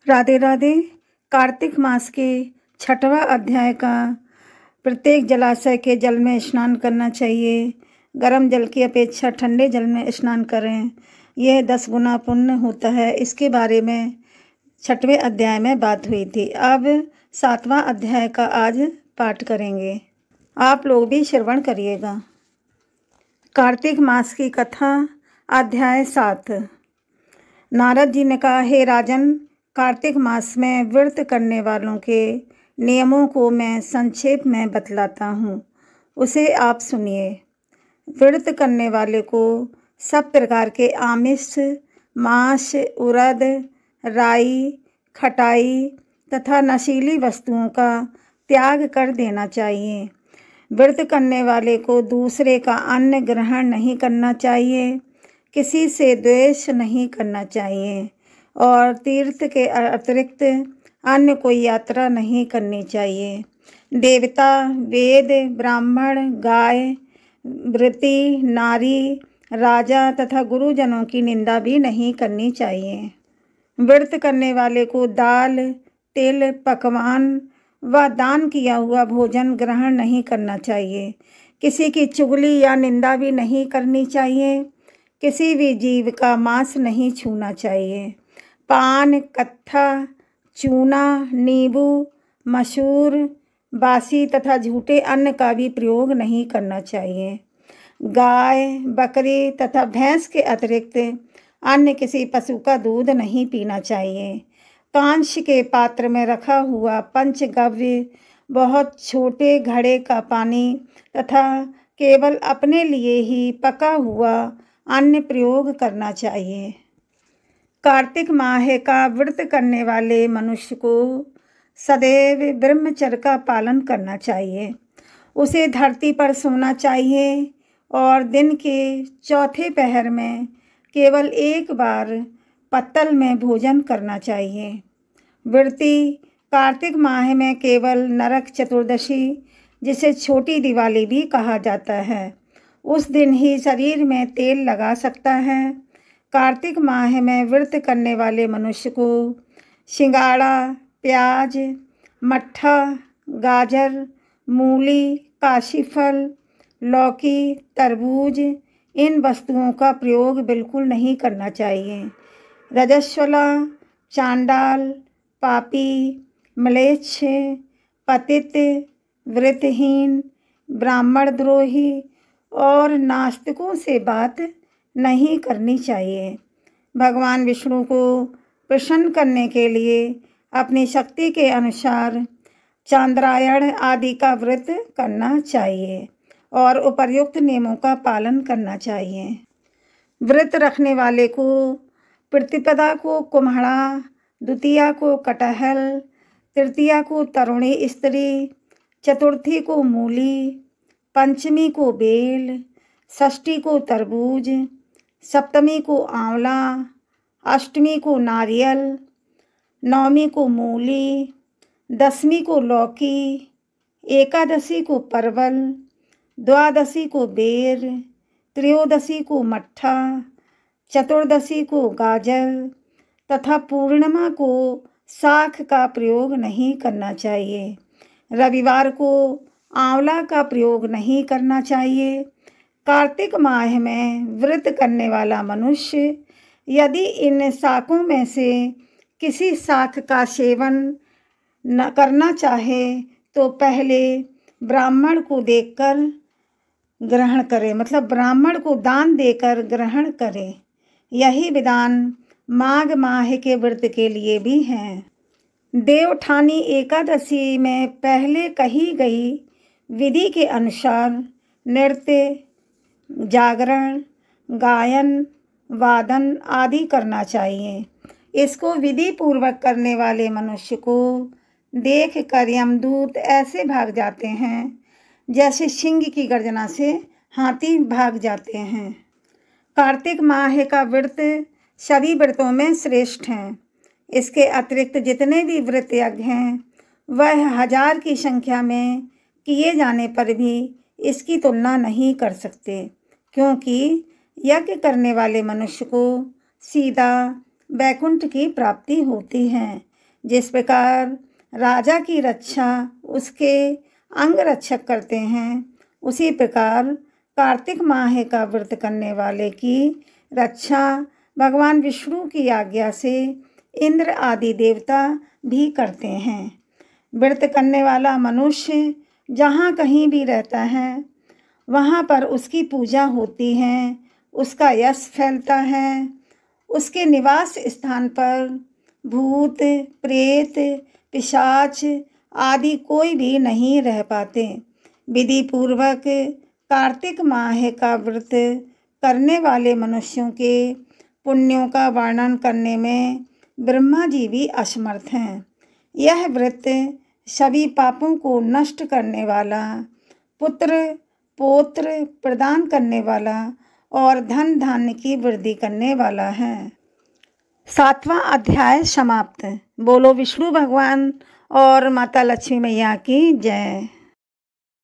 राधे राधे। कार्तिक मास के 6वां अध्याय का प्रत्येक जलाशय के जल में स्नान करना चाहिए। गर्म जल की अपेक्षा ठंडे जल में स्नान करें, यह 10 गुना पुण्य होता है। इसके बारे में 6वें अध्याय में बात हुई थी। अब 7वां अध्याय का आज पाठ करेंगे। आप लोग भी श्रवण करिएगा। कार्तिक मास की कथा, अध्याय 7। नारद जी ने कहा, हे राजन, कार्तिक मास में व्रत करने वालों के नियमों को मैं संक्षेप में बतलाता हूँ, उसे आप सुनिए। व्रत करने वाले को सब प्रकार के आमिष, मांस, उड़द, राई, खटाई तथा नशीली वस्तुओं का त्याग कर देना चाहिए। व्रत करने वाले को दूसरे का अन्न ग्रहण नहीं करना चाहिए, किसी से द्वेष नहीं करना चाहिए और तीर्थ के अतिरिक्त अन्य कोई यात्रा नहीं करनी चाहिए। देवता, वेद, ब्राह्मण, गाय, वृति, नारी, राजा तथा गुरुजनों की निंदा भी नहीं करनी चाहिए। व्रत करने वाले को दाल, तिल, पकवान व दान किया हुआ भोजन ग्रहण नहीं करना चाहिए। किसी की चुगली या निंदा भी नहीं करनी चाहिए। किसी भी जीव का मांस नहीं छूना चाहिए। पान, कत्था, चूना, नींबू, मसूर, बासी तथा झूठे अन्न का भी प्रयोग नहीं करना चाहिए। गाय, बकरी तथा भैंस के अतिरिक्त अन्य किसी पशु का दूध नहीं पीना चाहिए। कांच के पात्र में रखा हुआ पंचगव्य, बहुत छोटे घड़े का पानी तथा केवल अपने लिए ही पका हुआ अन्न प्रयोग करना चाहिए। कार्तिक माह का व्रत करने वाले मनुष्य को सदैव ब्रह्मचर्य का पालन करना चाहिए। उसे धरती पर सोना चाहिए और दिन के चौथे पहर में केवल एक बार पत्तल में भोजन करना चाहिए। व्रती कार्तिक माह में केवल नरक चतुर्दशी, जिसे छोटी दिवाली भी कहा जाता है, उस दिन ही शरीर में तेल लगा सकता है। कार्तिक माह में व्रत करने वाले मनुष्य को सिंगाड़ा, प्याज, मट्ठा, गाजर, मूली, काशीफल, लौकी, तरबूज, इन वस्तुओं का प्रयोग बिल्कुल नहीं करना चाहिए। रजस्वला, चांडाल, पापी, म्लेच्छ, पतित, व्रतहीन, ब्राह्मण द्रोही और नास्तिकों से बात नहीं करनी चाहिए। भगवान विष्णु को प्रसन्न करने के लिए अपनी शक्ति के अनुसार चांद्रायण आदि का व्रत करना चाहिए और उपर्युक्त नियमों का पालन करना चाहिए। व्रत रखने वाले को प्रतिपदा को कुम्हड़ा, द्वितीया को कटहल, तृतीया को तरुणी स्त्री, चतुर्थी को मूली, पंचमी को बेल, षष्ठी को तरबूज, सप्तमी को आंवला, अष्टमी को नारियल, नवमी को मूली, दसवीं को लौकी, एकादशी को परवल, द्वादशी को बेर, त्रयोदशी को मट्ठा, चतुर्दशी को गाजर तथा पूर्णिमा को शाक का प्रयोग नहीं करना चाहिए। रविवार को आंवला का प्रयोग नहीं करना चाहिए। कार्तिक माह में व्रत करने वाला मनुष्य यदि इन शाकों में से किसी शाक का सेवन न करना चाहे तो पहले ब्राह्मण को देखकर ग्रहण करे, मतलब ब्राह्मण को दान देकर ग्रहण करे। यही विधान माघ माह के व्रत के लिए भी है। देवठानी एकादशी में पहले कही गई विधि के अनुसार नृत्य, जागरण, गायन, वादन आदि करना चाहिए। इसको विधि पूर्वक करने वाले मनुष्य को देख कर यमदूत ऐसे भाग जाते हैं जैसे सिंह की गर्जना से हाथी भाग जाते हैं। कार्तिक माह का व्रत सभी व्रतों में श्रेष्ठ हैं। इसके अतिरिक्त जितने भी व्रत यज्ञ हैं वह 1000 की संख्या में किए जाने पर भी इसकी तुलना नहीं कर सकते, क्योंकि यज्ञ करने वाले मनुष्य को सीधा वैकुंठ की प्राप्ति होती है। जिस प्रकार राजा की रक्षा उसके अंग रक्षक करते हैं, उसी प्रकार कार्तिक माह का व्रत करने वाले की रक्षा भगवान विष्णु की आज्ञा से इंद्र आदि देवता भी करते हैं। व्रत करने वाला मनुष्य जहाँ कहीं भी रहता है, वहाँ पर उसकी पूजा होती है, उसका यश फैलता है। उसके निवास स्थान पर भूत, प्रेत, पिशाच आदि कोई भी नहीं रह पाते। विधि पूर्वक कार्तिक माह का व्रत करने वाले मनुष्यों के पुण्यों का वर्णन करने में ब्रह्मा जी भी असमर्थ हैं। यह व्रत सभी पापों को नष्ट करने वाला, पुत्र पौत्र प्रदान करने वाला और धन धान्य की वृद्धि करने वाला है। 7वां अध्याय समाप्त। बोलो विष्णु भगवान और माता लक्ष्मी मैया की जय।